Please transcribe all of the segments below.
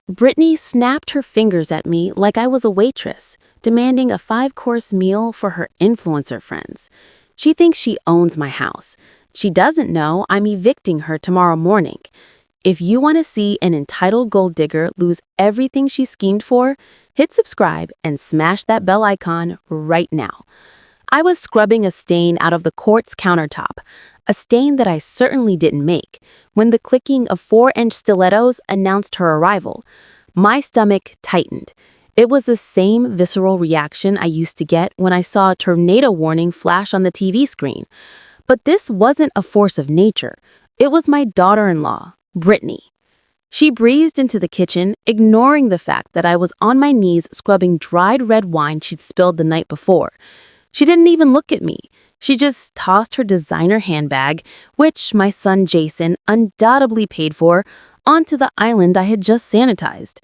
Brittany snapped her fingers at me like I was a waitress, demanding a 5-course meal for her influencer friends. She thinks she owns my house. She doesn't know I'm evicting her tomorrow morning. If you want to see an entitled gold digger lose everything she schemed for, hit subscribe and smash that bell icon right now. I was scrubbing a stain out of the quartz countertop, a stain that I certainly didn't make, when the clicking of 4-inch stilettos announced her arrival. My stomach tightened. It was the same visceral reaction I used to get when I saw a tornado warning flash on the TV screen. But this wasn't a force of nature. It was my daughter-in-law, Brittany. She breezed into the kitchen, ignoring the fact that I was on my knees scrubbing dried red wine she'd spilled the night before. She didn't even look at me. She just tossed her designer handbag, which my son Jason undoubtedly paid for, onto the island I had just sanitized.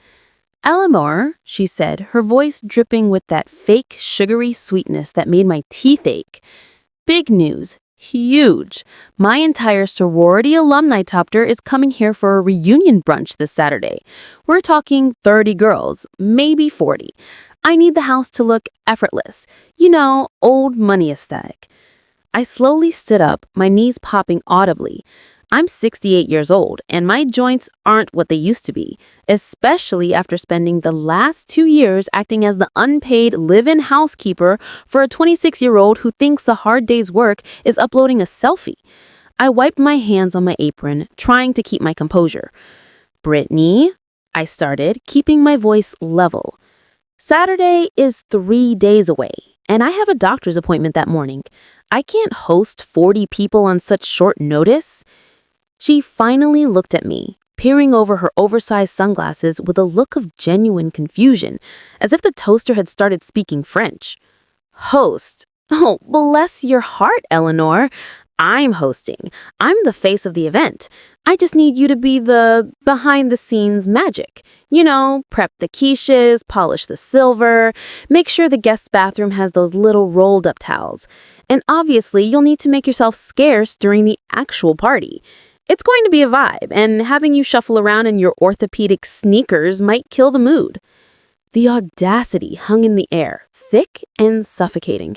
"Eleanor," she said, her voice dripping with that fake sugary sweetness that made my teeth ache. "Big news. Huge. My entire sorority alumni chapter is coming here for a reunion brunch this Saturday. We're talking 30 girls, maybe 40. I need the house to look effortless. You know, old money aesthetic." I slowly stood up, my knees popping audibly. I'm 68 years old, and my joints aren't what they used to be, especially after spending the last 2 years acting as the unpaid live-in housekeeper for a 26-year-old who thinks a hard day's work is uploading a selfie. I wiped my hands on my apron, trying to keep my composure. "Brittany," I started, keeping my voice level. "Saturday is 3 days away, and I have a doctor's appointment that morning. I can't host 40 people on such short notice." She finally looked at me, peering over her oversized sunglasses with a look of genuine confusion, as if the toaster had started speaking French. "Host? Oh, bless your heart, Eleanor. I'm hosting. I'm the face of the event. I just need you to be the behind-the-scenes magic. You know, prep the quiches, polish the silver, make sure the guest bathroom has those little rolled-up towels. And obviously, you'll need to make yourself scarce during the actual party. It's going to be a vibe, and having you shuffle around in your orthopedic sneakers might kill the mood." The audacity hung in the air, thick and suffocating.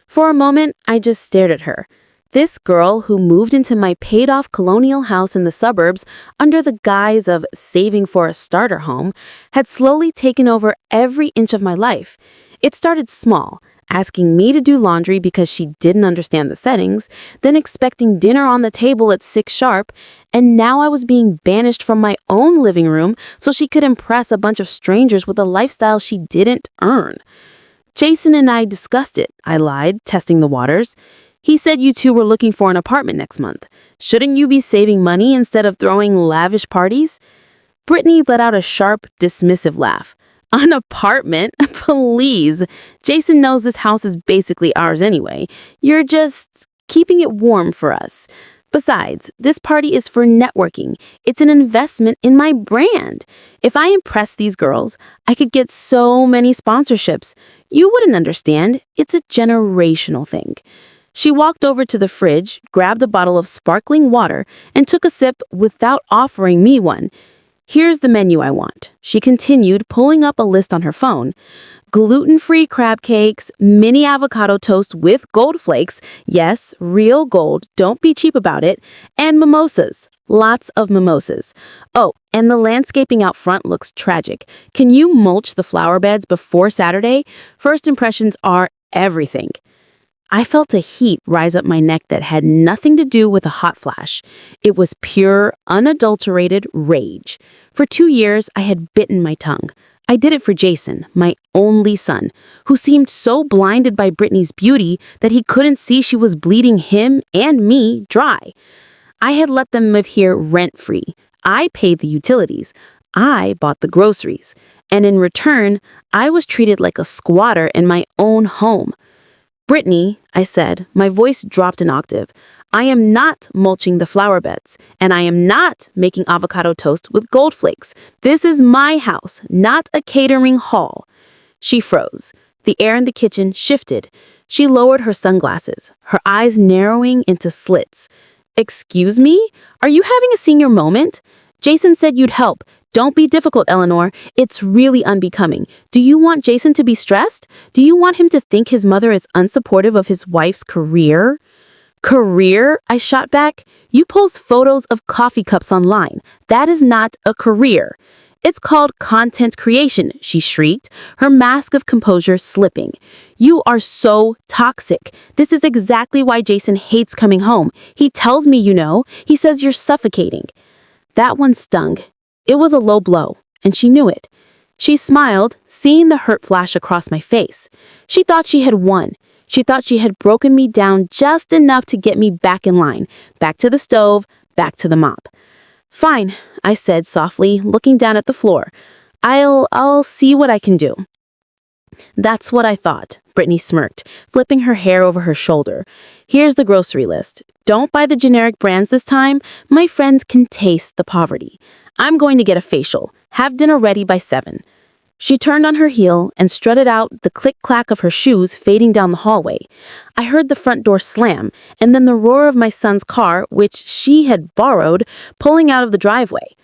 For a moment, I just stared at her. This girl who moved into my paid-off colonial house in the suburbs under the guise of saving for a starter home had slowly taken over every inch of my life. It started small, asking me to do laundry because she didn't understand the settings, then expecting dinner on the table at 6 sharp, and now I was being banished from my own living room so she could impress a bunch of strangers with a lifestyle she didn't earn. "Jason and I discussed it," I lied, testing the waters. "He said you two were looking for an apartment next month. Shouldn't you be saving money instead of throwing lavish parties?" Brittany let out a sharp, dismissive laugh. "An apartment? Please. Jason knows this house is basically ours anyway. You're just keeping it warm for us. Besides, this party is for networking. It's an investment in my brand. If I impress these girls, I could get so many sponsorships. You wouldn't understand. It's a generational thing." She walked over to the fridge, grabbed a bottle of sparkling water, and took a sip without offering me one. "Here's the menu I want," she continued, pulling up a list on her phone. "Gluten-free crab cakes, mini avocado toast with gold flakes, yes, real gold, don't be cheap about it, and mimosas, lots of mimosas. Oh, and the landscaping out front looks tragic. Can you mulch the flower beds before Saturday? First impressions are everything." I felt a heat rise up my neck that had nothing to do with a hot flash. It was pure, unadulterated rage. For 2 years, I had bitten my tongue. I did it for Jason, my only son, who seemed so blinded by Brittany's beauty that he couldn't see she was bleeding him and me dry. I had let them live here rent-free. I paid the utilities. I bought the groceries. And in return, I was treated like a squatter in my own home. "Brittany," I said, my voice dropped an octave, "I am not mulching the flower beds, and I am not making avocado toast with gold flakes. This is my house, not a catering hall." She froze. The air in the kitchen shifted. She lowered her sunglasses, her eyes narrowing into slits. "Excuse me? Are you having a senior moment? Jason said you'd help. Don't be difficult, Eleanor. It's really unbecoming. Do you want Jason to be stressed? Do you want him to think his mother is unsupportive of his wife's career? Career? I shot back. You post photos of coffee cups online. That is not a career. It's called content creation, she shrieked, her mask of composure slipping. You are so toxic. This is exactly why Jason hates coming home. He tells me you know. He says you're suffocating. That one stung. It was a low blow, and she knew it. She smiled, seeing the hurt flash across my face. She thought she had won. She thought she had broken me down just enough to get me back in line, back to the stove, back to the mop. Fine, I said softly, looking down at the floor. I'll see what I can do. That's what I thought, Brittany smirked, flipping her hair over her shoulder. Here's the grocery list. Don't buy the generic brands this time. My friends can taste the poverty. I'm going to get a facial. Have dinner ready by 7. She turned on her heel and strutted out, the click-clack of her shoes fading down the hallway. I heard the front door slam, and then the roar of my son's car, which she had borrowed, pulling out of the driveway.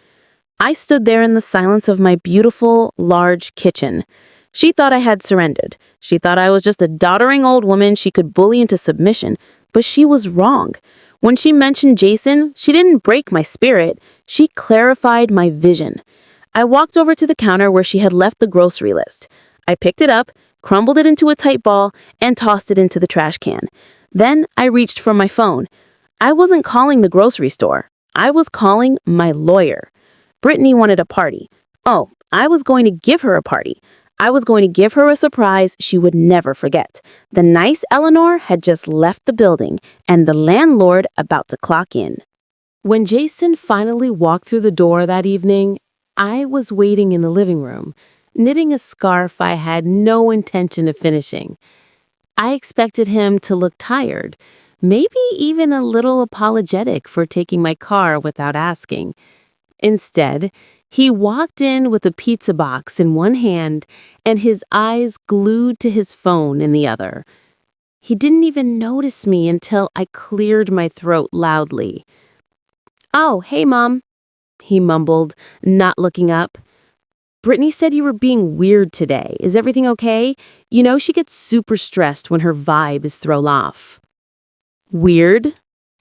I stood there in the silence of my beautiful, large kitchen. She thought I had surrendered. She thought I was just a doddering old woman she could bully into submission, but she was wrong. When she mentioned Jason, she didn't break my spirit. She clarified my vision. I walked over to the counter where she had left the grocery list. I picked it up, crumbled it into a tight ball, and tossed it into the trash can. Then I reached for my phone. I wasn't calling the grocery store. I was calling my lawyer. Brittany wanted a party. Oh, I was going to give her a party. I was going to give her a surprise she would never forget. The nice Eleanor had just left the building, and the landlord about to clock in. When Jason finally walked through the door that evening, I was waiting in the living room, knitting a scarf I had no intention of finishing. I expected him to look tired, maybe even a little apologetic for taking my car without asking. Instead, he walked in with a pizza box in one hand and his eyes glued to his phone in the other. He didn't even notice me until I cleared my throat loudly. "Oh, hey, Mom," he mumbled, not looking up. "Brittany said you were being weird today. Is everything okay? You know she gets super stressed when her vibe is thrown off." "Weird?"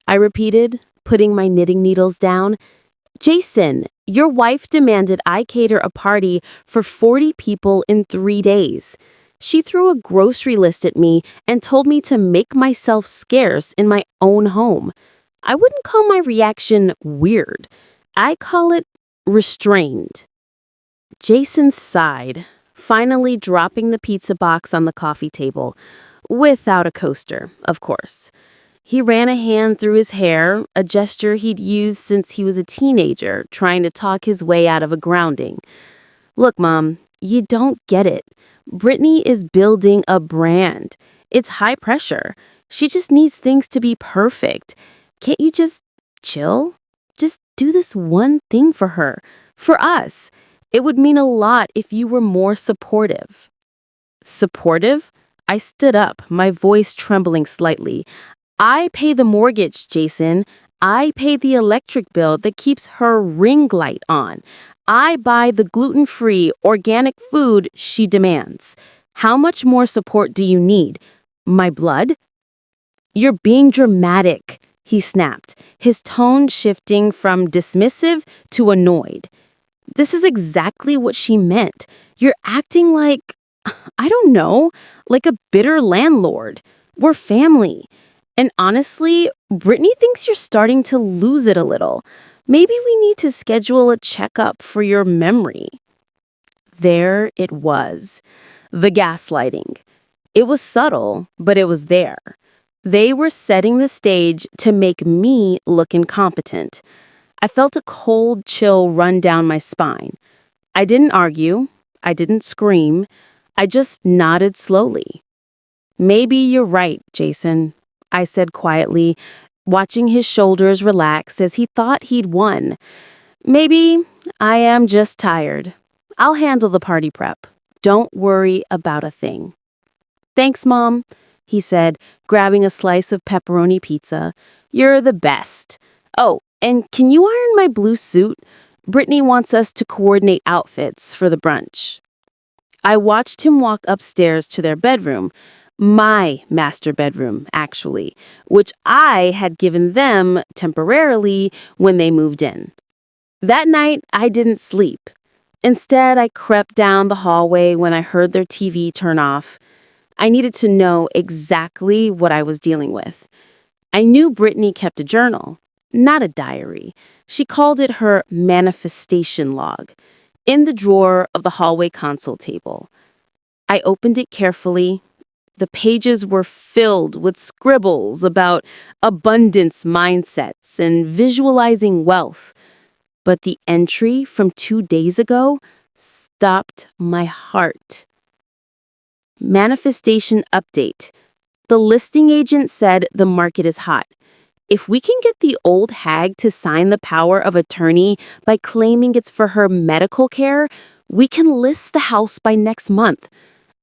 I repeated, putting my knitting needles down. "Jason, your wife demanded I cater a party for 40 people in 3 days. She threw a grocery list at me and told me to make myself scarce in my own home. I wouldn't call my reaction weird. I call it restrained." Jason sighed, finally dropping the pizza box on the coffee table, without a coaster, of course. He ran a hand through his hair, a gesture he'd used since he was a teenager, trying to talk his way out of a grounding. "Look, Mom, you don't get it. Brittany is building a brand. It's high pressure. She just needs things to be perfect. Can't you just chill? Just do this one thing for her, for us. It would mean a lot if you were more supportive." Supportive? I stood up, my voice trembling slightly. "I pay the mortgage, Jason. I pay the electric bill that keeps her ring light on. I buy the gluten-free, organic food she demands. How much more support do you need? My blood?" "You're being dramatic," he snapped, his tone shifting from dismissive to annoyed. "This is exactly what she meant. You're acting like, I don't know, like a bitter landlord. We're family. And honestly, Brittany thinks you're starting to lose it a little. Maybe we need to schedule a checkup for your memory." There it was, the gaslighting. It was subtle, but it was there. They were setting the stage to make me look incompetent. I felt a cold chill run down my spine. I didn't argue. I didn't scream. I just nodded slowly. "Maybe you're right, Jason," I said quietly, watching his shoulders relax as he thought he'd won. "Maybe I am just tired. I'll handle the party prep. Don't worry about a thing." "Thanks, Mom," he said, grabbing a slice of pepperoni pizza. "You're the best. Oh, and can you iron my blue suit? Brittany wants us to coordinate outfits for the brunch. I watched him walk upstairs to their bedroom, my master bedroom, actually, which I had given them temporarily when they moved in. That night, I didn't sleep. Instead, I crept down the hallway when I heard their TV turn off. I needed to know exactly what I was dealing with. I knew Brittany kept a journal, not a diary. She called it her manifestation log, in the drawer of the hallway console table. I opened it carefully. The pages were filled with scribbles about abundance mindsets and visualizing wealth. But the entry from 2 days ago stopped my heart. Manifestation update. The listing agent said the market is hot. If we can get the old hag to sign the power of attorney by claiming it's for her medical care, we can list the house by next month.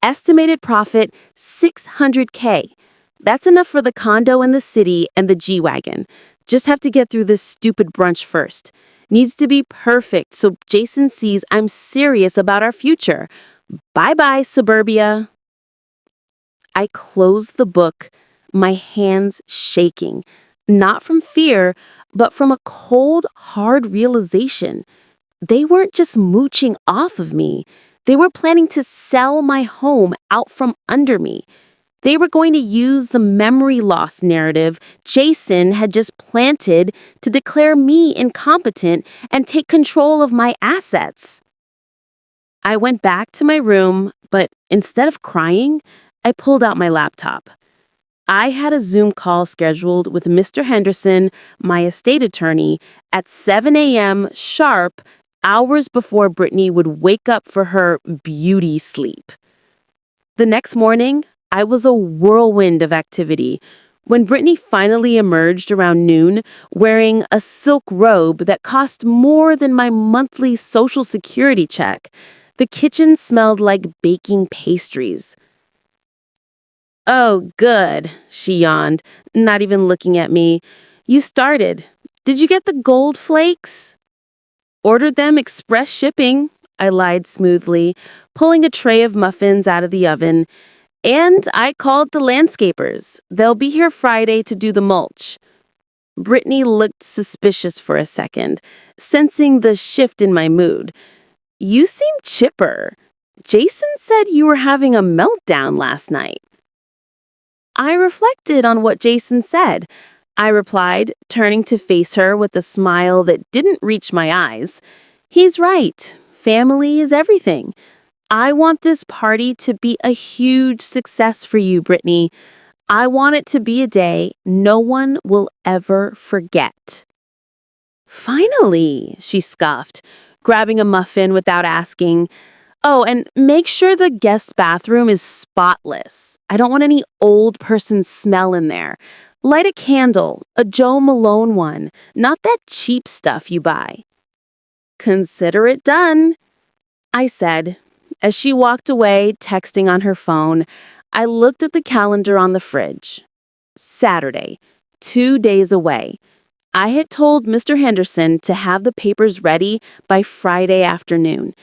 Estimated profit $600K. That's enough for the condo in the city and the G-Wagon. Just have to get through this stupid brunch first. Needs to be perfect so Jason sees I'm serious about our future. Bye-bye, suburbia. I closed the book, my hands shaking, not from fear, but from a cold, hard realization. They weren't just mooching off of me. They were planning to sell my home out from under me. They were going to use the memory loss narrative Jason had just planted to declare me incompetent and take control of my assets. I went back to my room, but instead of crying, I pulled out my laptop. I had a Zoom call scheduled with Mr. Henderson, my estate attorney, at 7 a.m. sharp, hours before Brittany would wake up for her beauty sleep. The next morning, I was a whirlwind of activity. When Brittany finally emerged around noon, wearing a silk robe that cost more than my monthly Social Security check, the kitchen smelled like baking pastries. "Oh, good," she yawned, not even looking at me. "You started. Did you get the gold flakes?" "Ordered them express shipping," I lied smoothly, pulling a tray of muffins out of the oven. "And I called the landscapers. They'll be here Friday to do the mulch." Brittany looked suspicious for a second, sensing the shift in my mood. "You seem chipper. Jason said you were having a meltdown last night." "I reflected on what Jason said," I replied, turning to face her with a smile that didn't reach my eyes. "He's right. Family is everything. I want this party to be a huge success for you, Brittany. I want it to be a day no one will ever forget." "Finally," she scoffed, grabbing a muffin without asking. "Oh, and make sure the guest bathroom is spotless. I don't want any old person smell in there. Light a candle, a Joe Malone one, not that cheap stuff you buy." "Consider it done," I said. As she walked away, texting on her phone, I looked at the calendar on the fridge. Saturday, 2 days away. I had told Mr. Henderson to have the papers ready by Friday afternoon.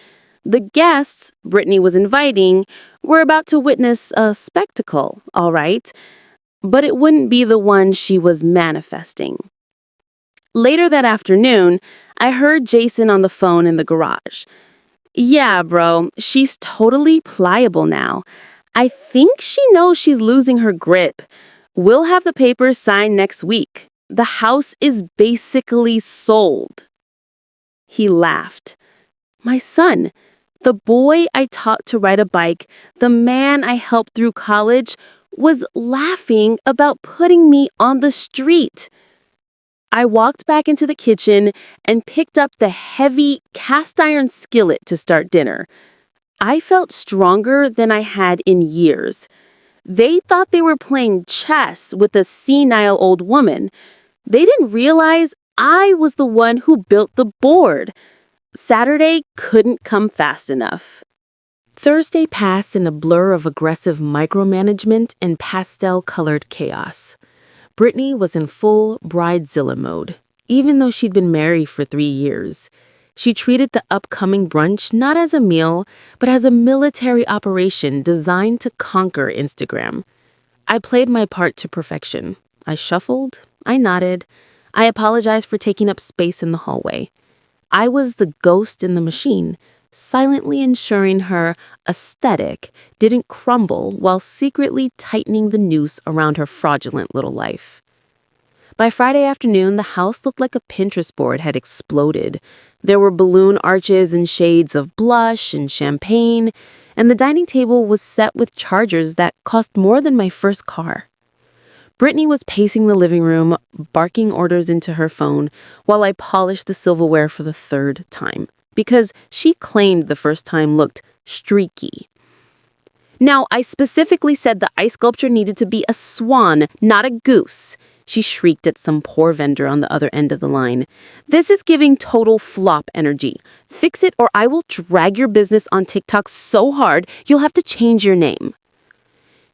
The guests Brittany was inviting were about to witness a spectacle, all right, but it wouldn't be the one she was manifesting. Later that afternoon, I heard Jason on the phone in the garage. "Yeah, bro, she's totally pliable now. I think she knows she's losing her grip. We'll have the papers signed next week. The house is basically sold." He laughed. "My son, the boy I taught to ride a bike, the man I helped through college, was laughing about putting me on the street." I walked back into the kitchen and picked up the heavy cast iron skillet to start dinner. I felt stronger than I had in years. They thought they were playing chess with a senile old woman. They didn't realize I was the one who built the board. Saturday couldn't come fast enough. Thursday passed in a blur of aggressive micromanagement and pastel-colored chaos. Brittany was in full bridezilla mode, even though she'd been married for 3 years. She treated the upcoming brunch not as a meal, but as a military operation designed to conquer Instagram. I played my part to perfection. I shuffled, I nodded, I apologized for taking up space in the hallway. I was the ghost in the machine, silently ensuring her aesthetic didn't crumble while secretly tightening the noose around her fraudulent little life. By Friday afternoon, the house looked like a Pinterest board had exploded. There were balloon arches and shades of blush and champagne, and the dining table was set with chargers that cost more than my first car. Brittany was pacing the living room, barking orders into her phone, while I polished the silverware for the third time, because she claimed the first time looked streaky. Now, I specifically said the ice sculpture needed to be a swan, not a goose, she shrieked at some poor vendor on the other end of the line. This is giving total flop energy. Fix it or I will drag your business on TikTok so hard you'll have to change your name.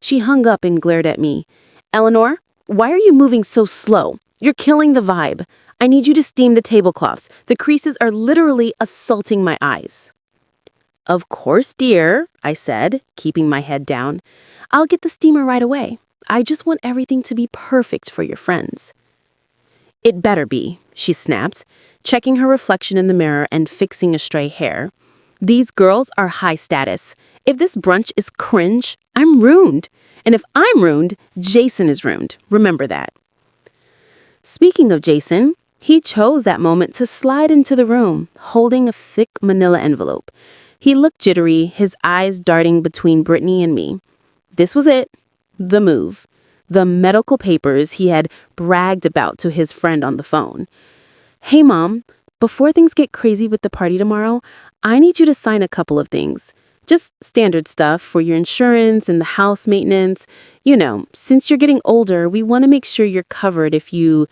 She hung up and glared at me. Eleanor, why are you moving so slow? You're killing the vibe. I need you to steam the tablecloths. The creases are literally assaulting my eyes. Of course, dear, I said, keeping my head down. I'll get the steamer right away. I just want everything to be perfect for your friends. It better be, she snapped, checking her reflection in the mirror and fixing a stray hair. These girls are high status. If this brunch is cringe, I'm ruined. And if I'm ruined, Jason is ruined. Remember that. Speaking of Jason, he chose that moment to slide into the room, holding a thick manila envelope. He looked jittery, his eyes darting between Brittany and me. This was it. The move. The medical papers he had bragged about to his friend on the phone. Hey, Mom, before things get crazy with the party tomorrow, I need you to sign a couple of things. Just standard stuff for your insurance and the house maintenance. You know, since you're getting older, we want to make sure you're covered if you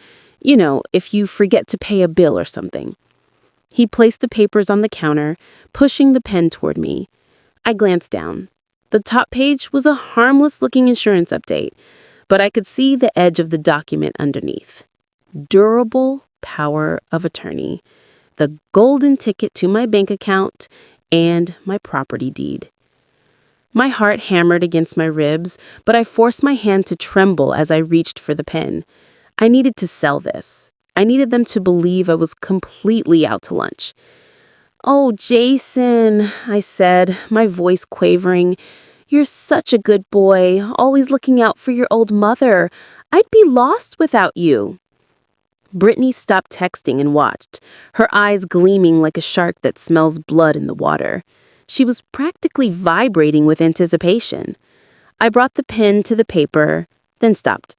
forget to pay a bill or something. He placed the papers on the counter, pushing the pen toward me. I glanced down. The top page was a harmless-looking insurance update, but I could see the edge of the document underneath. Durable power of attorney. The golden ticket to my bank account and my property deed. My heart hammered against my ribs, but I forced my hand to tremble as I reached for the pen. I needed to sell this. I needed them to believe I was completely out to lunch. Oh, Jason, I said, my voice quavering. You're such a good boy, always looking out for your old mother. I'd be lost without you. Brittany stopped texting and watched, her eyes gleaming like a shark that smells blood in the water. She was practically vibrating with anticipation. I brought the pen to the paper, then stopped.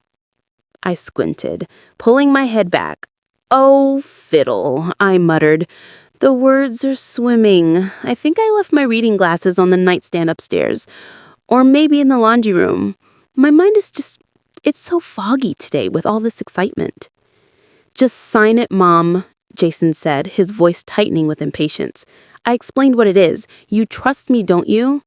I squinted, pulling my head back. Oh, fiddle, I muttered. The words are swimming. I think I left my reading glasses on the nightstand upstairs. Or maybe in the laundry room. My mind is it's so foggy today with all this excitement. Just sign it, Mom, Jason said, his voice tightening with impatience. I explained what it is. You trust me, don't you?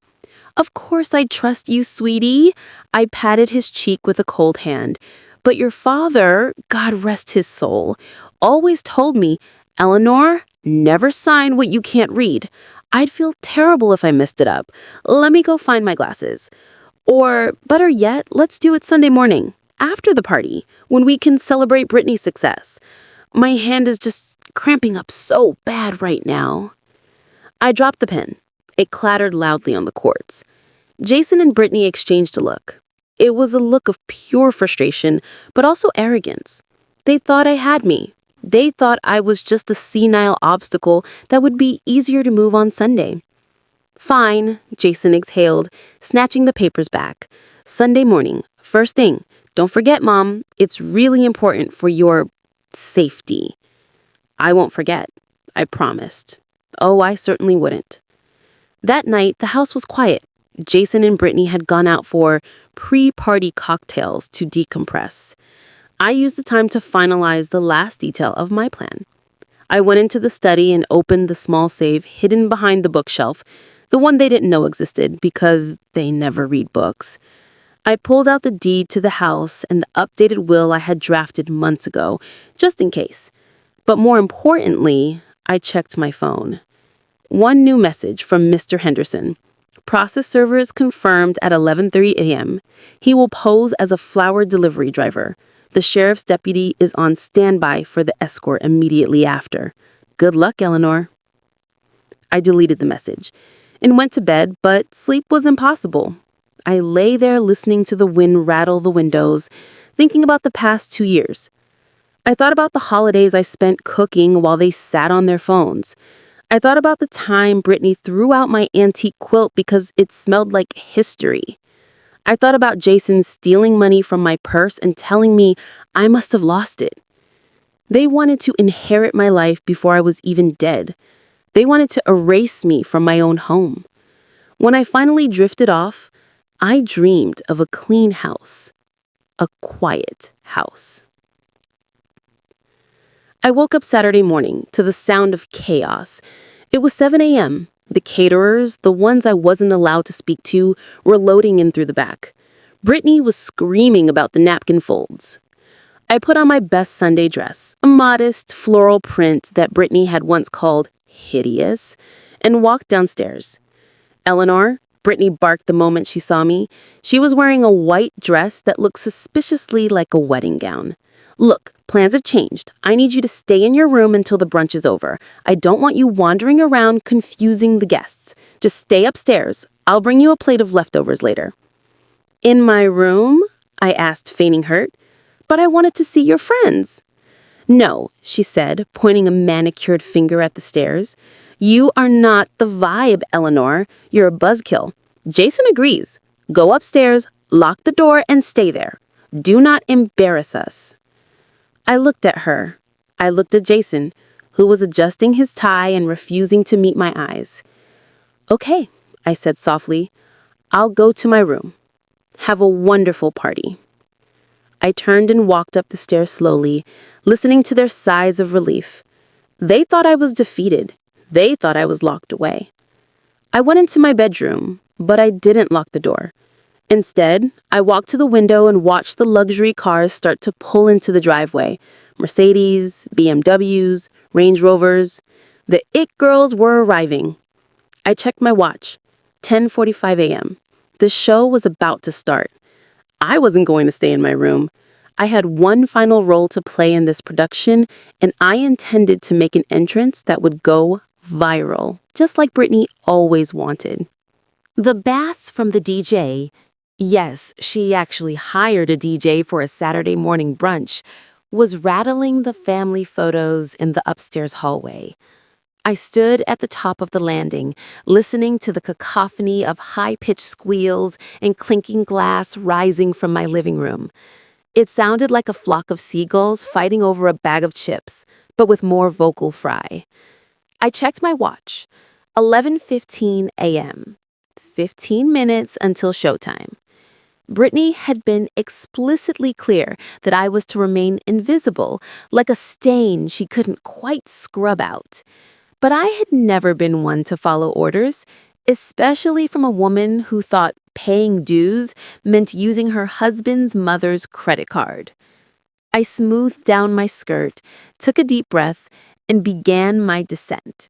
Of course I trust you, sweetie. I patted his cheek with a cold hand. But your father, God rest his soul, always told me, Eleanor, never sign what you can't read. I'd feel terrible if I messed it up. Let me go find my glasses. Or, better yet, let's do it Sunday morning, after the party, when we can celebrate Brittany's success. My hand is just cramping up so bad right now. I dropped the pen. It clattered loudly on the quartz. Jason and Brittany exchanged a look. It was a look of pure frustration, but also arrogance. They thought I had me. They thought I was just a senile obstacle that would be easier to move on Sunday. Fine, Jason exhaled, snatching the papers back. Sunday morning, first thing. Don't forget, Mom, it's really important for your safety. I won't forget, I promised. Oh, I certainly wouldn't. That night, the house was quiet. Jason and Brittany had gone out for pre-party cocktails to decompress. I used the time to finalize the last detail of my plan. I went into the study and opened the small safe hidden behind the bookshelf, the one they didn't know existed because they never read books. I pulled out the deed to the house and the updated will I had drafted months ago, just in case. But more importantly, I checked my phone. One new message from Mr. Henderson. Process server is confirmed at 11:30 a.m. He will pose as a flower delivery driver. The sheriff's deputy is on standby for the escort immediately after. Good luck, Eleanor. I deleted the message and went to bed, but sleep was impossible. I lay there listening to the wind rattle the windows, thinking about the past 2 years. I thought about the holidays I spent cooking while they sat on their phones. I thought about the time Brittany threw out my antique quilt because it smelled like history. I thought about Jason stealing money from my purse and telling me I must have lost it. They wanted to inherit my life before I was even dead. They wanted to erase me from my own home. When I finally drifted off, I dreamed of a clean house, a quiet house. I woke up Saturday morning to the sound of chaos. It was 7 a.m. The caterers, the ones I wasn't allowed to speak to, were loading in through the back. Brittany was screaming about the napkin folds. I put on my best Sunday dress, a modest floral print that Brittany had once called hideous, and walked downstairs. Eleanor, Brittany barked the moment she saw me. She was wearing a white dress that looked suspiciously like a wedding gown. Look, plans have changed. I need you to stay in your room until the brunch is over. I don't want you wandering around confusing the guests. Just stay upstairs. I'll bring you a plate of leftovers later. In my room? I asked, feigning hurt. But I wanted to see your friends. No, she said, pointing a manicured finger at the stairs. You are not the vibe, Eleanor. You're a buzzkill. Jason agrees. Go upstairs, lock the door, and stay there. Do not embarrass us. I looked at her. I looked at Jason, who was adjusting his tie and refusing to meet my eyes. Okay, I said softly. I'll go to my room. Have a wonderful party. I turned and walked up the stairs slowly, listening to their sighs of relief. They thought I was defeated. They thought I was locked away. I went into my bedroom, but I didn't lock the door. Instead, I walked to the window and watched the luxury cars start to pull into the driveway. Mercedes, BMWs, Range Rovers. The it girls were arriving. I checked my watch. 10:45 a.m. The show was about to start. I wasn't going to stay in my room. I had one final role to play in this production, and I intended to make an entrance that would go viral, just like Brittany always wanted. The bass from the DJ, yes, she actually hired a DJ for a Saturday morning brunch, was rattling the family photos in the upstairs hallway. I stood at the top of the landing, listening to the cacophony of high-pitched squeals and clinking glass rising from my living room. It sounded like a flock of seagulls fighting over a bag of chips, but with more vocal fry. I checked my watch. 11:15 a.m. 15 minutes until showtime. Brittany had been explicitly clear that I was to remain invisible, like a stain she couldn't quite scrub out. But I had never been one to follow orders, especially from a woman who thought paying dues meant using her husband's mother's credit card. I smoothed down my skirt, took a deep breath, and began my descent.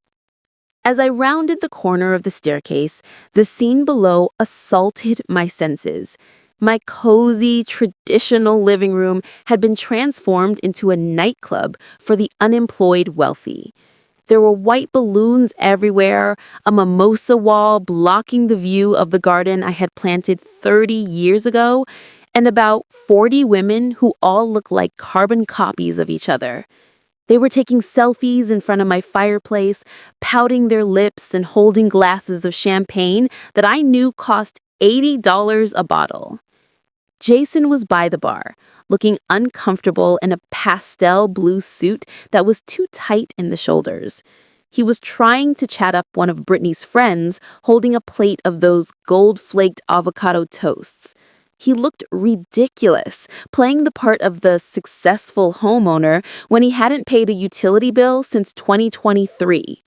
As I rounded the corner of the staircase, the scene below assaulted my senses. My cozy, traditional living room had been transformed into a nightclub for the unemployed wealthy. There were white balloons everywhere, a mimosa wall blocking the view of the garden I had planted 30 years ago, and about 40 women who all looked like carbon copies of each other. They were taking selfies in front of my fireplace, pouting their lips and holding glasses of champagne that I knew cost $80 a bottle. Jason was by the bar, looking uncomfortable in a pastel blue suit that was too tight in the shoulders. He was trying to chat up one of Brittany's friends, holding a plate of those gold-flaked avocado toasts. He looked ridiculous, playing the part of the successful homeowner when he hadn't paid a utility bill since 2023.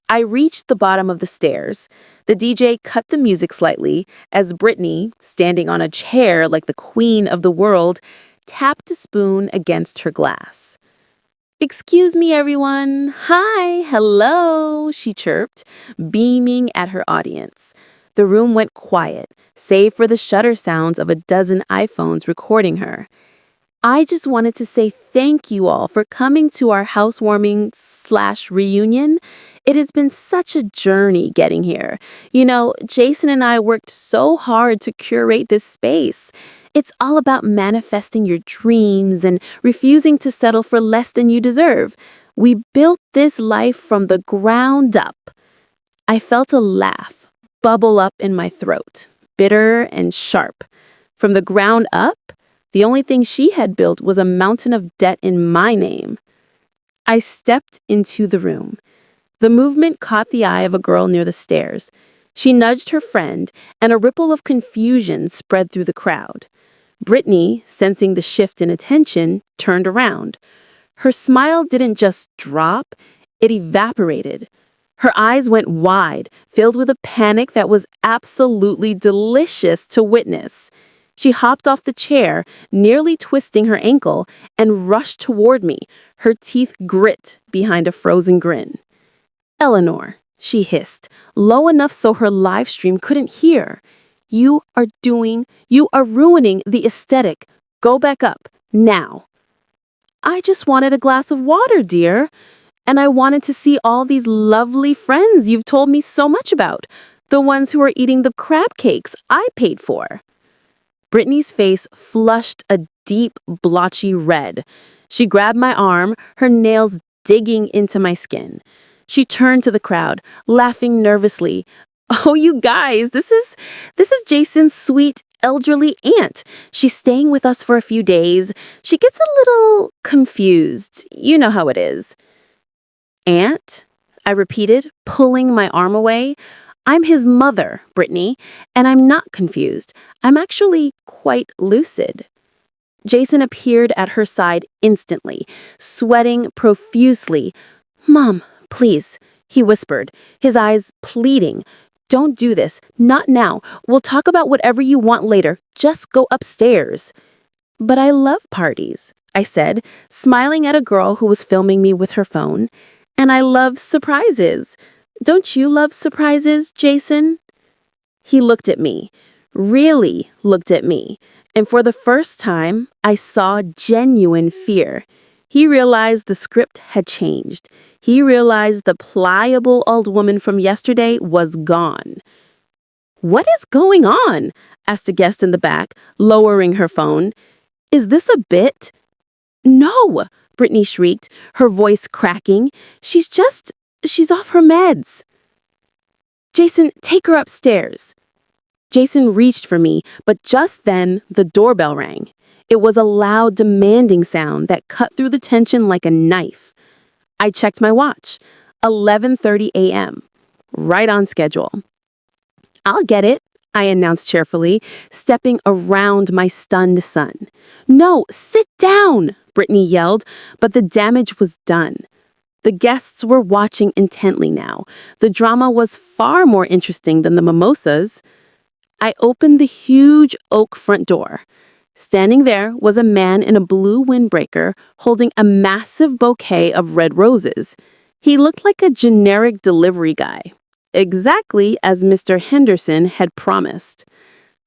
I reached the bottom of the stairs. The DJ cut the music slightly as Brittany, standing on a chair like the queen of the world, tapped a spoon against her glass. Excuse me, everyone. Hi, hello, she chirped, beaming at her audience. The room went quiet, save for the shutter sounds of a dozen iPhones recording her. I just wanted to say thank you all for coming to our housewarming/reunion. It has been such a journey getting here. Jason and I worked so hard to curate this space. It's all about manifesting your dreams and refusing to settle for less than you deserve. We built this life from the ground up. I felt a laugh bubble up in my throat, bitter and sharp. From the ground up? The only thing she had built was a mountain of debt in my name. I stepped into the room. The movement caught the eye of a girl near the stairs. She nudged her friend, and a ripple of confusion spread through the crowd. Brittany, sensing the shift in attention, turned around. Her smile didn't just drop, it evaporated. Her eyes went wide, filled with a panic that was absolutely delicious to witness. She hopped off the chair, nearly twisting her ankle, and rushed toward me, her teeth grit behind a frozen grin. "Eleanor," she hissed, low enough so her live stream couldn't hear. You are ruining the aesthetic. Go back up, now." "I just wanted a glass of water, dear. And I wanted to see all these lovely friends you've told me so much about. The ones who are eating the crab cakes I paid for." Brittany's face flushed a deep, blotchy red. She grabbed my arm, her nails digging into my skin. She turned to the crowd, laughing nervously. "Oh, you guys, this is Jason's sweet, elderly aunt. She's staying with us for a few days. She gets a little confused. You know how it is." "Aunt?" I repeated, pulling my arm away. "I'm his mother, Brittany, and I'm not confused. I'm actually quite lucid." Jason appeared at her side instantly, sweating profusely. "Mom, please," he whispered, his eyes pleading. "Don't do this. Not now. We'll talk about whatever you want later. Just go upstairs." "But I love parties," I said, smiling at a girl who was filming me with her phone. "And I love surprises. Don't you love surprises, Jason?" He looked at me, really looked at me, and for the first time, I saw genuine fear. He realized the script had changed. He realized the pliable old woman from yesterday was gone. "What is going on?" asked a guest in the back, lowering her phone. "Is this a bit?" "No!" Brittany shrieked, her voice cracking. She's off her meds." "Jason, take her upstairs." Jason reached for me, but just then the doorbell rang. It was a loud, demanding sound that cut through the tension like a knife. I checked my watch. 11:30 a.m. Right on schedule. "I'll get it," I announced cheerfully, stepping around my stunned son. "No, sit down," Brittany yelled, but the damage was done. The guests were watching intently now. The drama was far more interesting than the mimosas. I opened the huge oak front door. Standing there was a man in a blue windbreaker holding a massive bouquet of red roses. He looked like a generic delivery guy, exactly as Mr. Henderson had promised.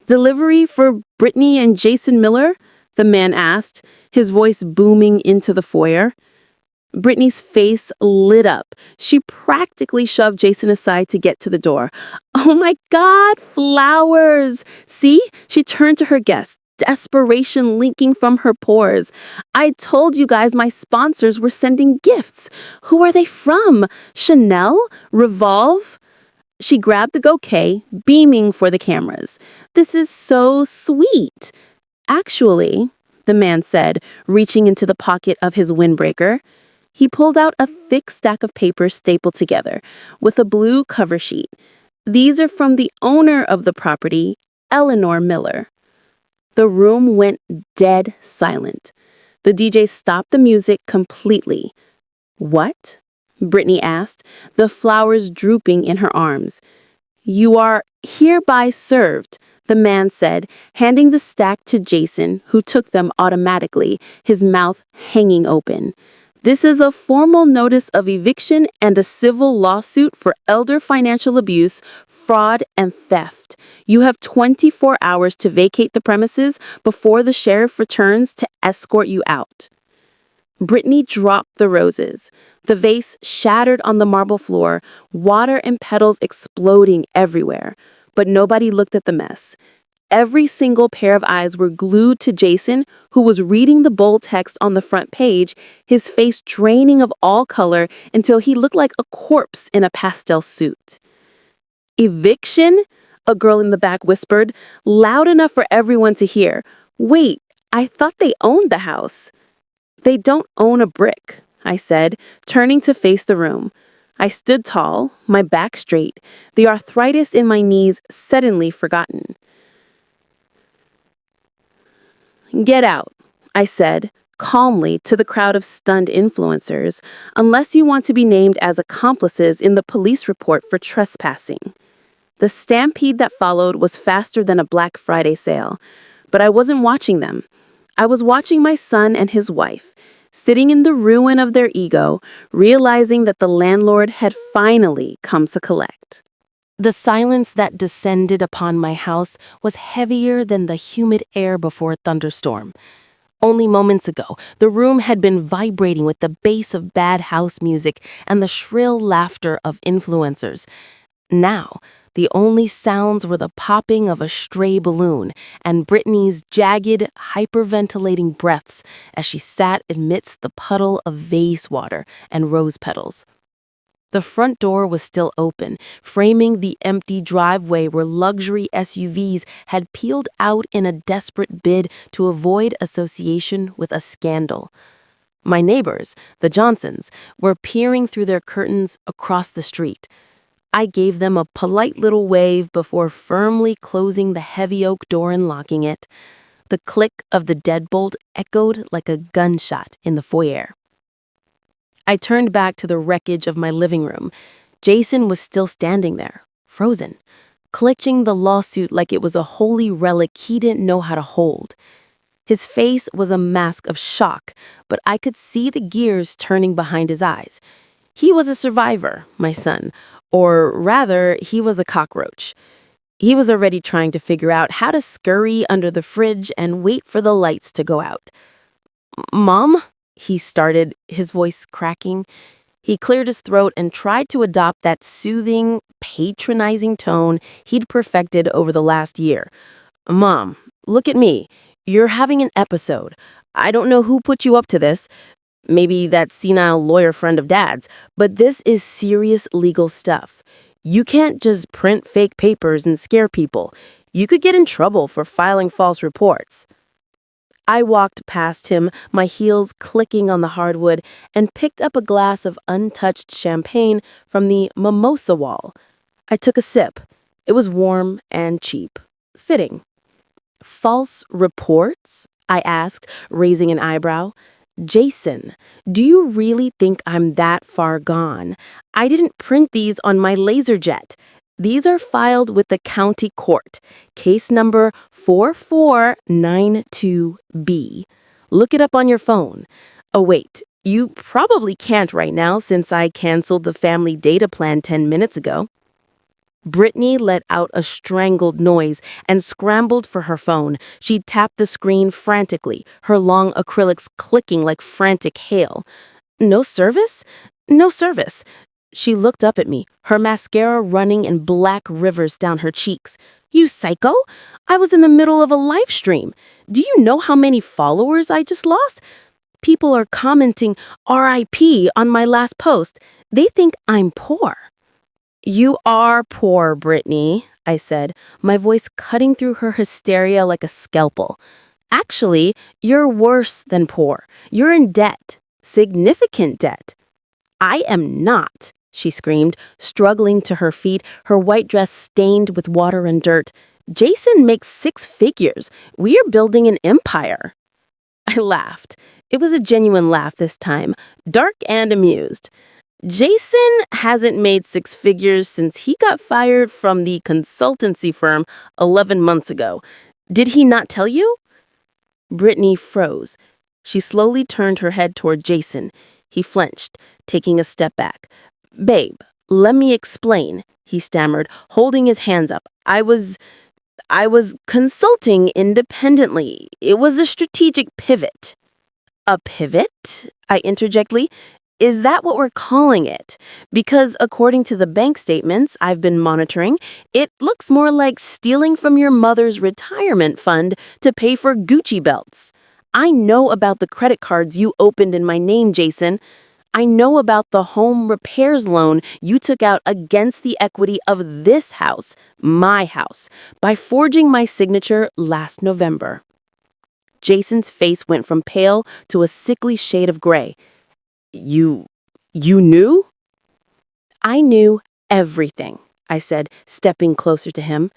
"Delivery for Brittany and Jason Miller?" the man asked, his voice booming into the foyer. Brittany's face lit up. She practically shoved Jason aside to get to the door. "Oh my God, flowers!" "See?" She turned to her guests, desperation leaking from her pores. "I told you guys my sponsors were sending gifts. Who are they from? Chanel? Revolve?" She grabbed the bouquet, beaming for the cameras. "This is so sweet." "Actually," the man said, reaching into the pocket of his windbreaker. He pulled out a thick stack of papers stapled together, with a blue cover sheet. "These are from the owner of the property, Eleanor Miller." The room went dead silent. The DJ stopped the music completely. "What?" Brittany asked, the flowers drooping in her arms. "You are hereby served," the man said, handing the stack to Jason, who took them automatically, his mouth hanging open. This is a formal notice of eviction and a civil lawsuit for elder financial abuse, fraud, and theft. You have 24 hours to vacate the premises before the sheriff returns to escort you out." Brittany dropped the roses. The vase shattered on the marble floor, water and petals exploding everywhere. But nobody looked at the mess. Every single pair of eyes were glued to Jason, who was reading the bold text on the front page, his face draining of all color until he looked like a corpse in a pastel suit. "Eviction?" a girl in the back whispered, loud enough for everyone to hear. "Wait, I thought they owned the house." "They don't own a brick," I said, turning to face the room. I stood tall, my back straight, the arthritis in my knees suddenly forgotten. "Get out," I said, calmly to the crowd of stunned influencers, "unless you want to be named as accomplices in the police report for trespassing." The stampede that followed was faster than a Black Friday sale, but I wasn't watching them. I was watching my son and his wife, sitting in the ruin of their ego, realizing that the landlord had finally come to collect. The silence that descended upon my house was heavier than the humid air before a thunderstorm. Only moments ago, the room had been vibrating with the bass of bad house music and the shrill laughter of influencers. Now, the only sounds were the popping of a stray balloon and Brittany's jagged, hyperventilating breaths as she sat amidst the puddle of vase water and rose petals. The front door was still open, framing the empty driveway where luxury SUVs had peeled out in a desperate bid to avoid association with a scandal. My neighbors, the Johnsons, were peering through their curtains across the street. I gave them a polite little wave before firmly closing the heavy oak door and locking it. The click of the deadbolt echoed like a gunshot in the foyer. I turned back to the wreckage of my living room. Jason was still standing there, frozen, clutching the lawsuit like it was a holy relic he didn't know how to hold. His face was a mask of shock, but I could see the gears turning behind his eyes. He was a survivor, my son, or rather, he was a cockroach. He was already trying to figure out how to scurry under the fridge and wait for the lights to go out. "Mom?" he started, his voice cracking. He cleared his throat and tried to adopt that soothing, patronizing tone he'd perfected over the last year. "Mom, look at me. You're having an episode. I don't know who put you up to this. Maybe that senile lawyer friend of Dad's, but this is serious legal stuff. You can't just print fake papers and scare people. You could get in trouble for filing false reports." I walked past him, my heels clicking on the hardwood, and picked up a glass of untouched champagne from the mimosa wall. I took a sip. It was warm and cheap. Fitting. "False reports?" I asked, raising an eyebrow. "Jason, do you really think I'm that far gone? I didn't print these on my LaserJet. These are filed with the county court, case number 4492B. Look it up on your phone. Oh wait, you probably can't right now since I canceled the family data plan 10 minutes ago." Brittany let out a strangled noise and scrambled for her phone. She tapped the screen frantically, her long acrylics clicking like frantic hail. "No service? No service." She looked up at me, her mascara running in black rivers down her cheeks. "You psycho? I was in the middle of a live stream. Do you know how many followers I just lost? People are commenting RIP on my last post. They think I'm poor." "You are poor, Brittany," I said, my voice cutting through her hysteria like a scalpel. "Actually, you're worse than poor. You're in debt. Significant debt." "I am not," she screamed, struggling to her feet, her white dress stained with water and dirt. "Jason makes 6 figures. We're building an empire." I laughed. It was a genuine laugh this time, dark and amused. "Jason hasn't made 6 figures since he got fired from the consultancy firm 11 months ago. Did he not tell you?" Brittany froze. She slowly turned her head toward Jason. He flinched, taking a step back. "Babe, let me explain," he stammered, holding his hands up. I was consulting independently. It was a strategic pivot." "A pivot?" I interjectly. "Is that what we're calling it? Because according to the bank statements I've been monitoring, it looks more like stealing from your mother's retirement fund to pay for Gucci belts. I know about the credit cards you opened in my name, Jason. I know about the home repairs loan you took out against the equity of this house, my house, by forging my signature last November." Jason's face went from pale to a sickly shade of gray. You knew?" "I knew everything," I said, stepping closer to him.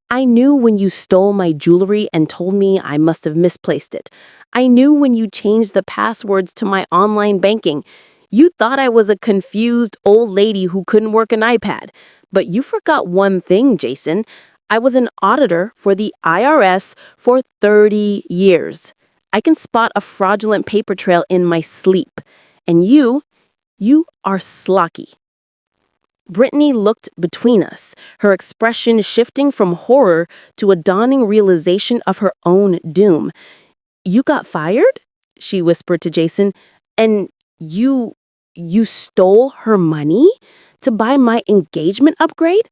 "I knew when you stole my jewelry and told me I must have misplaced it. I knew when you changed the passwords to my online banking. You thought I was a confused old lady who couldn't work an iPad. But you forgot one thing, Jason. I was an auditor for the IRS for 30 years. I can spot a fraudulent paper trail in my sleep. And you are slocky." Brittany looked between us, her expression shifting from horror to a dawning realization of her own doom. "You got fired?" she whispered to Jason. "And you stole her money to buy my engagement upgrade?"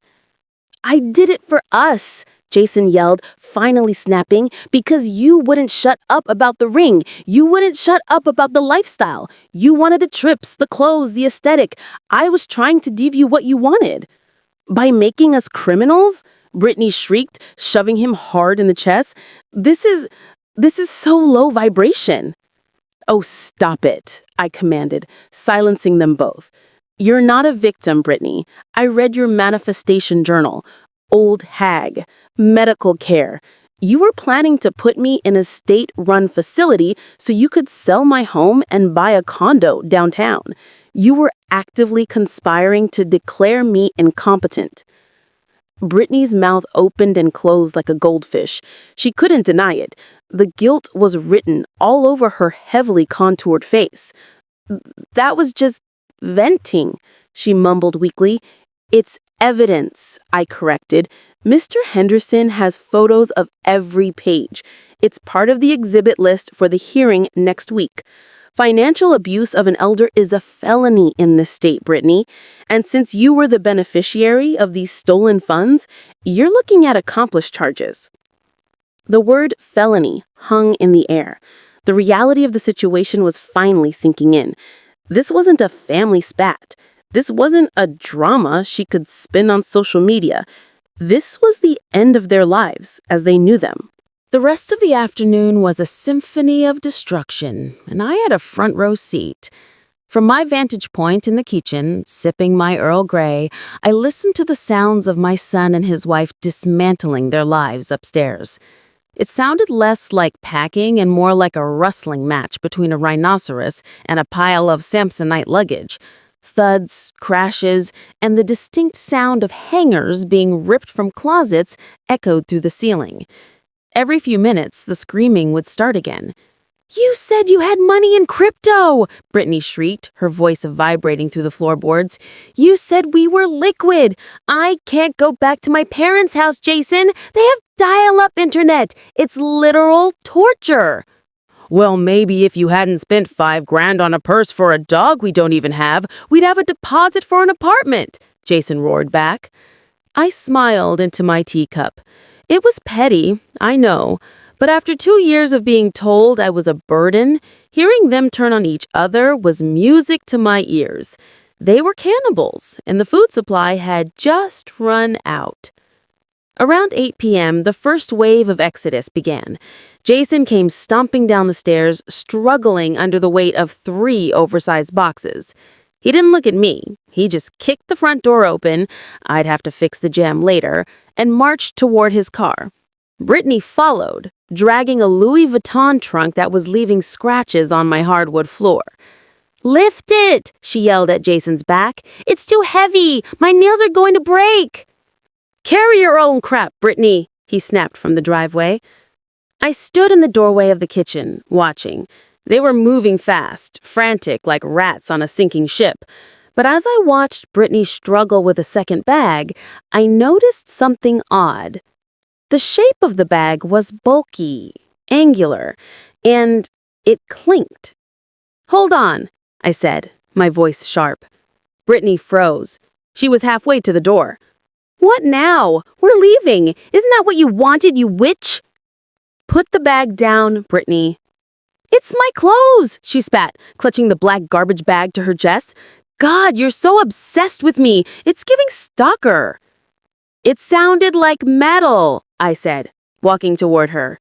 "I did it for us," Jason yelled, finally snapping, "because you wouldn't shut up about the ring. You wouldn't shut up about the lifestyle. You wanted the trips, the clothes, the aesthetic. I was trying to give you what you wanted." "By making us criminals?" Brittany shrieked, shoving him hard in the chest. This is so low vibration." "Oh, stop it," I commanded, silencing them both. "You're not a victim, Brittany. I read your manifestation journal. Old hag. Medical care. You were planning to put me in a state-run facility so you could sell my home and buy a condo downtown. You were actively conspiring to declare me incompetent." Brittany's mouth opened and closed like a goldfish. She couldn't deny it. The guilt was written all over her heavily contoured face. "That was just venting," she mumbled weakly. "It's evidence," I corrected. "Mr. Henderson has photos of every page. It's part of the exhibit list for the hearing next week. Financial abuse of an elder is a felony in this state, Brittany. And since you were the beneficiary of these stolen funds, you're looking at accomplice charges." The word felony hung in the air. The reality of the situation was finally sinking in. This wasn't a family spat. This wasn't a drama she could spin on social media. This was the end of their lives as they knew them. The rest of the afternoon was a symphony of destruction, and I had a front row seat. From my vantage point in the kitchen, sipping my Earl Grey, I listened to the sounds of my son and his wife dismantling their lives upstairs. It sounded less like packing and more like a wrestling match between a rhinoceros and a pile of Samsonite luggage. Thuds, crashes, and the distinct sound of hangers being ripped from closets echoed through the ceiling. Every few minutes, the screaming would start again. "You said you had money in crypto!" Brittany shrieked, her voice vibrating through the floorboards. "You said we were liquid! I can't go back to my parents' house, Jason! They have dial-up internet! It's literal torture!" "Well, maybe if you hadn't spent $5,000 on a purse for a dog we don't even have, we'd have a deposit for an apartment," Jason roared back. I smiled into my teacup. It was petty, I know, but after 2 years of being told I was a burden, hearing them turn on each other was music to my ears. They were cannibals, and the food supply had just run out. Around 8 p.m., the first wave of exodus began. Jason came stomping down the stairs, struggling under the weight of 3 oversized boxes. He didn't look at me. He just kicked the front door open, I'd have to fix the jam later, and marched toward his car. Brittany followed, dragging a Louis Vuitton trunk that was leaving scratches on my hardwood floor. "Lift it!" she yelled at Jason's back. "It's too heavy! My nails are going to break!" "Carry your own crap, Brittany," he snapped from the driveway. I stood in the doorway of the kitchen, watching. They were moving fast, frantic like rats on a sinking ship. But as I watched Brittany struggle with a second bag, I noticed something odd. The shape of the bag was bulky, angular, and it clinked. "Hold on," I said, my voice sharp. Brittany froze. She was halfway to the door. "What now? We're leaving. Isn't that what you wanted, you witch?" "Put the bag down, Brittany." "It's my clothes," she spat, clutching the black garbage bag to her chest. "God, you're so obsessed with me. It's giving stalker." "It sounded like metal," I said, walking toward her.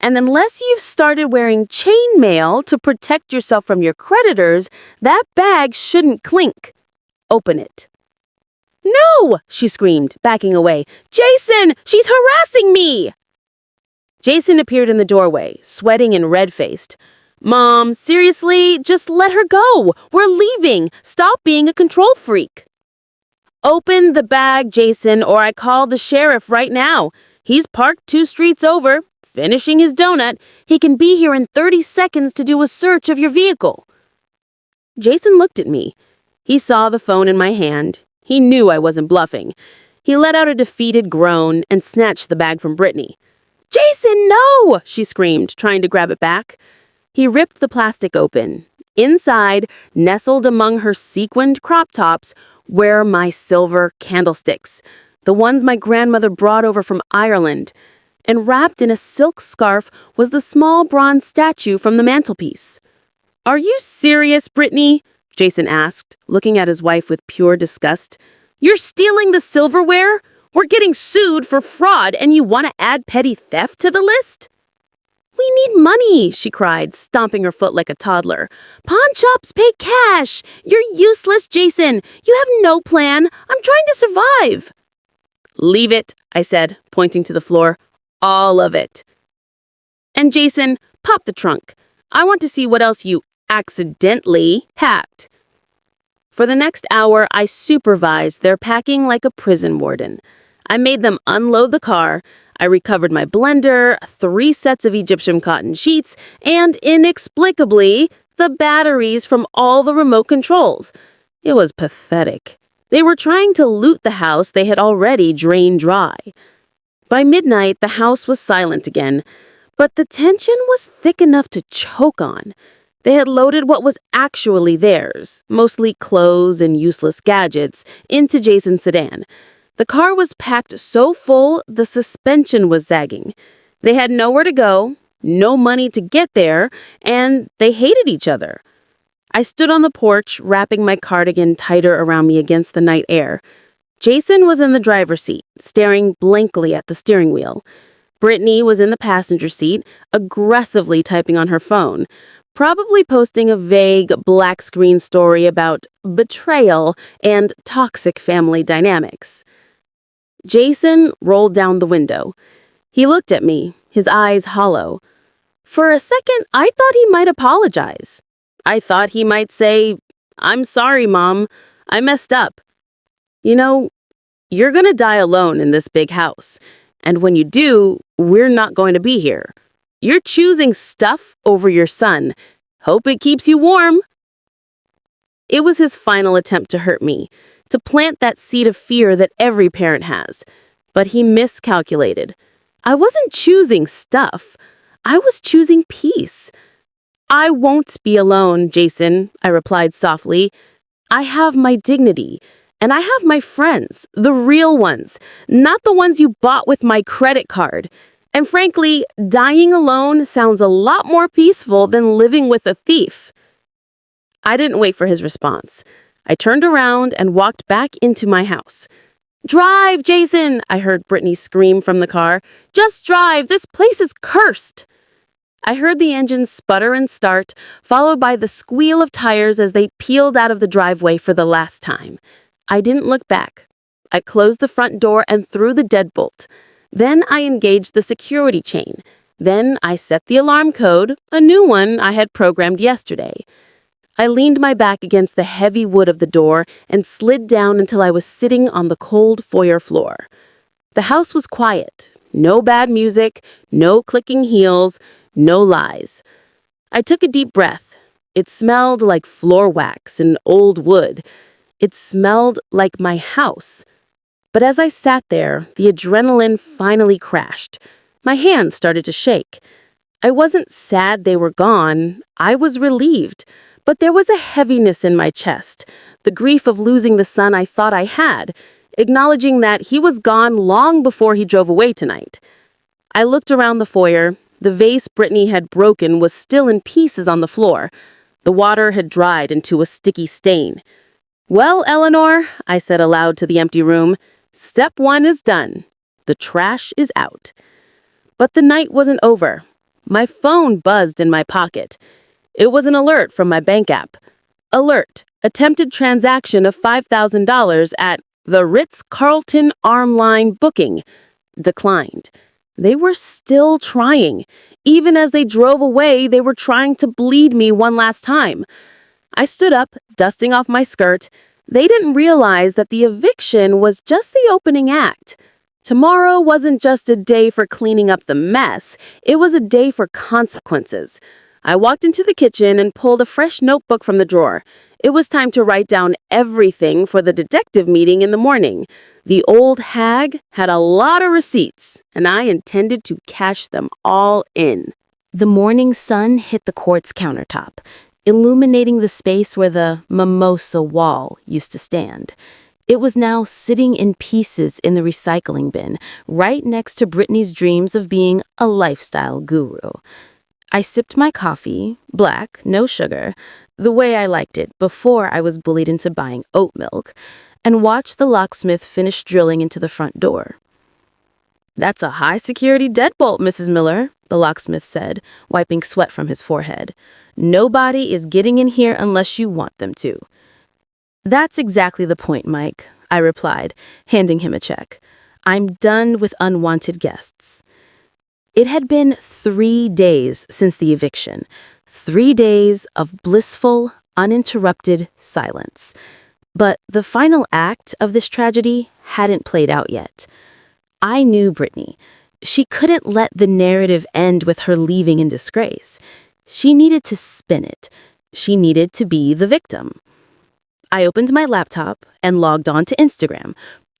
"And unless you've started wearing chainmail to protect yourself from your creditors, that bag shouldn't clink. Open it." "No!" she screamed, backing away. "Jason, she's harassing me!" Jason appeared in the doorway, sweating and red-faced. "Mom, seriously, just let her go. We're leaving. Stop being a control freak." "Open the bag, Jason, or I call the sheriff right now. He's parked 2 streets over, finishing his donut. He can be here in 30 seconds to do a search of your vehicle." Jason looked at me. He saw the phone in my hand. He knew I wasn't bluffing. He let out a defeated groan and snatched the bag from Brittany. "Jason, no!" she screamed, trying to grab it back. He ripped the plastic open. Inside, nestled among her sequined crop tops, were my silver candlesticks, the ones my grandmother brought over from Ireland. And wrapped in a silk scarf was the small bronze statue from the mantelpiece. "Are you serious, Brittany?" Jason asked, looking at his wife with pure disgust. "You're stealing the silverware? We're getting sued for fraud, and you want to add petty theft to the list?" "We need money," she cried, stomping her foot like a toddler. "Pawn shops pay cash. You're useless, Jason. You have no plan. I'm trying to survive." "Leave it," I said, pointing to the floor. "All of it. And Jason, pop the trunk. I want to see what else you accidentally hacked." For the next hour, I supervised their packing like a prison warden. I made them unload the car. I recovered my blender, 3 sets of Egyptian cotton sheets, and inexplicably, the batteries from all the remote controls. It was pathetic. They were trying to loot the house they had already drained dry. By midnight, the house was silent again, but the tension was thick enough to choke on. They had loaded what was actually theirs, mostly clothes and useless gadgets, into Jason's sedan. The car was packed so full, the suspension was zagging. They had nowhere to go, no money to get there, and they hated each other. I stood on the porch, wrapping my cardigan tighter around me against the night air. Jason was in the driver's seat, staring blankly at the steering wheel. Brittany was in the passenger seat, aggressively typing on her phone, probably posting a vague black screen story about betrayal and toxic family dynamics. Jason rolled down the window. He looked at me, his eyes hollow. For a second, I thought he might apologize. I thought he might say, "I'm sorry, Mom. I messed up. You know, you're gonna die alone in this big house. And when you do, we're not going to be here. You're choosing stuff over your son. Hope it keeps you warm." It was his final attempt to hurt me, to plant that seed of fear that every parent has. But he miscalculated. I wasn't choosing stuff. I was choosing peace. "I won't be alone, Jason," I replied softly. "I have my dignity, and I have my friends, the real ones, not the ones you bought with my credit card. And frankly, dying alone sounds a lot more peaceful than living with a thief." I didn't wait for his response. I turned around and walked back into my house. "Drive, Jason!" I heard Brittany scream from the car. "Just drive! This place is cursed!" I heard the engine sputter and start, followed by the squeal of tires as they peeled out of the driveway for the last time. I didn't look back. I closed the front door and threw the deadbolt. Then I engaged the security chain. Then I set the alarm code, a new one I had programmed yesterday. I leaned my back against the heavy wood of the door and slid down until I was sitting on the cold foyer floor. The house was quiet. No bad music, no clicking heels, no lies. I took a deep breath. It smelled like floor wax and old wood. It smelled like my house. But as I sat there, the adrenaline finally crashed. My hands started to shake. I wasn't sad they were gone. I was relieved. But there was a heaviness in my chest, the grief of losing the son I thought I had, acknowledging that he was gone long before he drove away tonight. I looked around the foyer. The vase Brittany had broken was still in pieces on the floor. The water had dried into a sticky stain. "Well, Eleanor," I said aloud to the empty room, "step one is done. The trash is out." But the night wasn't over. My phone buzzed in my pocket. It was an alert from my bank app. Alert: attempted transaction of $5,000 at the Ritz-Carlton Armline booking. Declined. They were still trying. Even as they drove away, they were trying to bleed me one last time. I stood up, dusting off my skirt. They didn't realize that the eviction was just the opening act. Tomorrow wasn't just a day for cleaning up the mess, it was a day for consequences. I walked into the kitchen and pulled a fresh notebook from the drawer. It was time to write down everything for the detective meeting in the morning. The old hag had a lot of receipts, and I intended to cash them all in. The morning sun hit the quartz countertop, illuminating the space where the mimosa wall used to stand. It was now sitting in pieces in the recycling bin, right next to Brittany's dreams of being a lifestyle guru. I sipped my coffee, black, no sugar, the way I liked it before I was bullied into buying oat milk, and watched the locksmith finish drilling into the front door. "That's a high-security deadbolt, Mrs. Miller," the locksmith said, wiping sweat from his forehead. "Nobody is getting in here unless you want them to." "That's exactly the point, Mike," I replied, handing him a check. "I'm done with unwanted guests." It had been 3 days since the eviction, 3 days of blissful, uninterrupted silence. But the final act of this tragedy hadn't played out yet. I knew Brittany. She couldn't let the narrative end with her leaving in disgrace. She needed to spin it. She needed to be the victim. I opened my laptop and logged on to Instagram,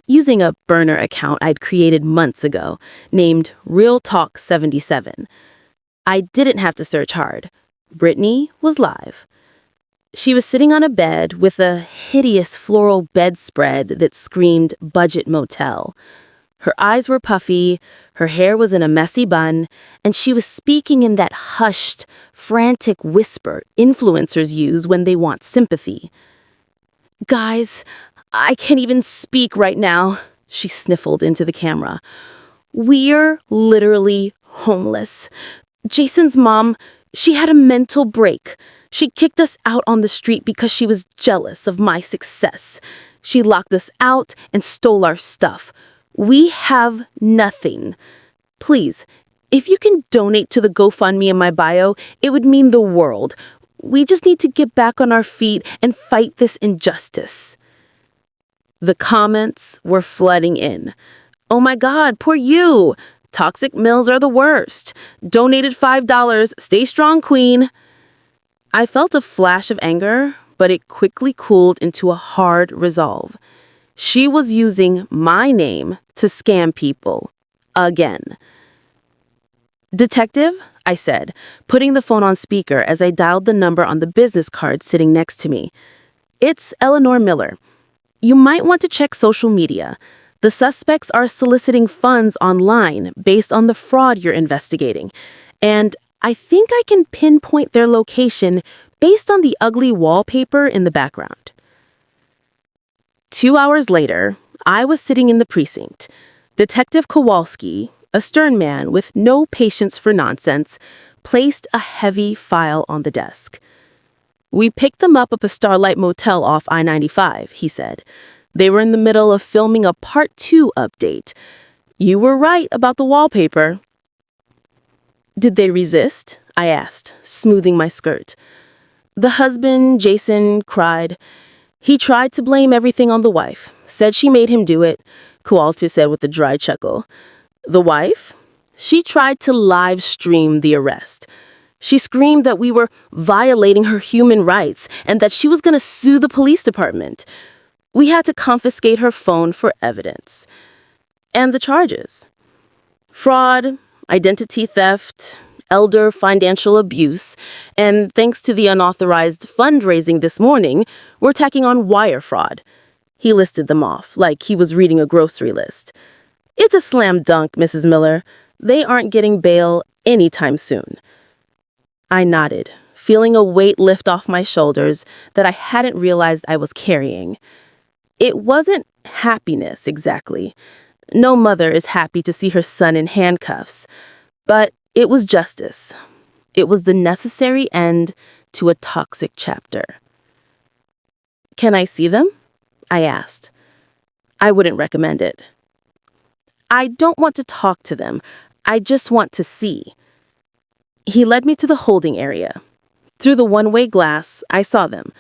using a burner account I'd created months ago, named Real Talk 77. I didn't have to search hard. Brittany was live. She was sitting on a bed with a hideous floral bedspread that screamed budget motel. Her eyes were puffy, her hair was in a messy bun, and she was speaking in that hushed, frantic whisper influencers use when they want sympathy. "Guys, I can't even speak right now," she sniffled into the camera. "We're literally homeless. Jason's mom, she had a mental break. She kicked us out on the street because she was jealous of my success. She locked us out and stole our stuff. We have nothing. Please, if you can donate to the GoFundMe in my bio, it would mean the world. We just need to get back on our feet and fight this injustice." The comments were flooding in. "Oh my God, poor you. Toxic mills are the worst. Donated $5. Stay strong, queen." I felt a flash of anger, but it quickly cooled into a hard resolve. She was using my name to scam people. Again. "Detective," I said, putting the phone on speaker as I dialed the number on the business card sitting next to me. "It's Eleanor Miller. You might want to check social media. The suspects are soliciting funds online based on the fraud you're investigating. And I think I can pinpoint their location based on the ugly wallpaper in the background." 2 hours later, I was sitting in the precinct. Detective Kowalski, a stern man with no patience for nonsense, placed a heavy file on the desk. "We picked them up at the Starlight Motel off I-95, he said. "They were in the middle of filming a Part 2 update. You were right about the wallpaper." "Did they resist?" I asked, smoothing my skirt. "The husband, Jason, cried. He tried to blame everything on the wife, said she made him do it," Kowalski said with a dry chuckle. "The wife? She tried to live stream the arrest. She screamed that we were violating her human rights and that she was going to sue the police department. We had to confiscate her phone for evidence. And the charges: fraud, identity theft, elder financial abuse, and thanks to the unauthorized fundraising this morning, we're tacking on wire fraud. He listed them off like he was reading a grocery list. It's a slam dunk, Mrs. Miller. They aren't getting bail anytime soon. I nodded, feeling a weight lift off my shoulders that I hadn't realized I was carrying. It wasn't happiness, exactly. No mother is happy to see her son in handcuffs. But it was justice. It was the necessary end to a toxic chapter. "Can I see them?" I asked. "I wouldn't recommend it." "I don't want to talk to them. I just want to see." He led me to the holding area. Through the one-way glass, I saw them.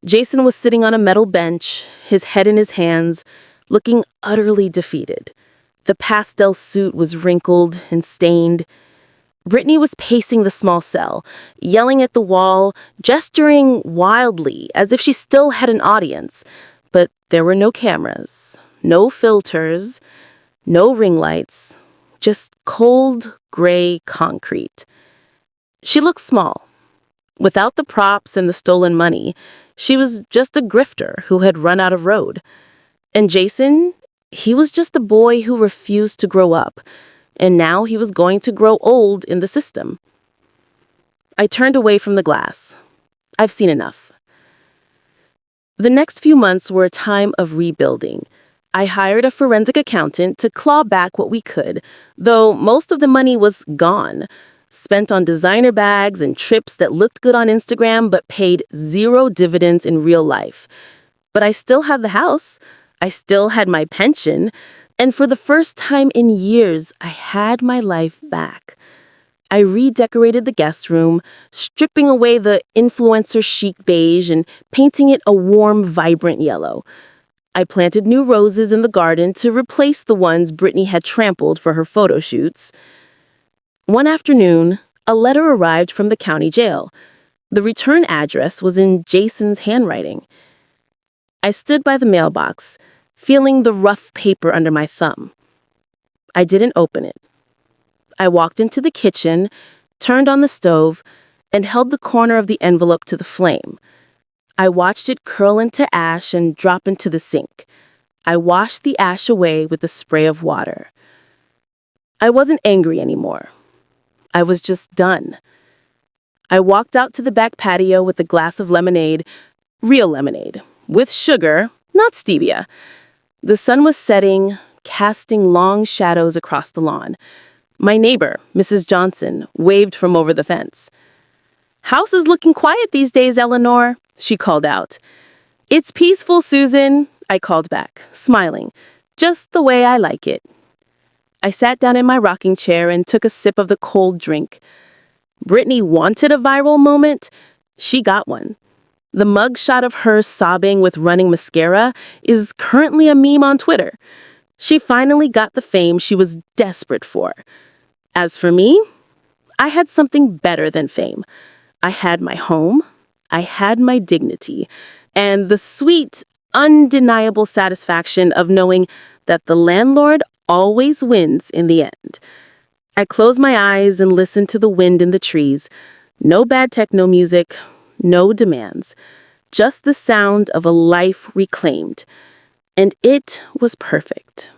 Jason was sitting on a metal bench, his head in his hands, looking utterly defeated. The pastel suit was wrinkled and stained. Brittany was pacing the small cell, yelling at the wall, gesturing wildly as if she still had an audience. But there were no cameras, no filters, no ring lights, just cold, gray concrete. She looked small. Without the props and the stolen money, she was just a grifter who had run out of road. And Jason, he was just a boy who refused to grow up, and now he was going to grow old in the system. I turned away from the glass. I've seen enough. The next few months were a time of rebuilding. I hired a forensic accountant to claw back what we could, though most of the money was gone, spent on designer bags and trips that looked good on Instagram but paid zero dividends in real life. But I still had the house. I still had my pension. And for the first time in years, I had my life back. I redecorated the guest room, stripping away the influencer chic beige and painting it a warm, vibrant yellow. I planted new roses in the garden to replace the ones Brittany had trampled for her photo shoots. One afternoon, a letter arrived from the county jail. The return address was in Jason's handwriting. I stood by the mailbox, feeling the rough paper under my thumb. I didn't open it. I walked into the kitchen, turned on the stove, and held the corner of the envelope to the flame. I watched it curl into ash and drop into the sink. I washed the ash away with a spray of water. I wasn't angry anymore. I was just done. I walked out to the back patio with a glass of lemonade, real lemonade, with sugar, not stevia. The sun was setting, casting long shadows across the lawn. My neighbor, Mrs. Johnson, waved from over the fence. "House is looking quiet these days, Eleanor," she called out. "It's peaceful, Susan," I called back, smiling, "just the way I like it." I sat down in my rocking chair and took a sip of the cold drink. Brittany wanted a viral moment. She got one. The mug shot of her sobbing with running mascara is currently a meme on Twitter. She finally got the fame she was desperate for. As for me, I had something better than fame. I had my home, I had my dignity, and the sweet, undeniable satisfaction of knowing that the landlord always wins in the end. I closed my eyes and listened to the wind in the trees. No bad techno music, no demands. Just the sound of a life reclaimed. And it was perfect.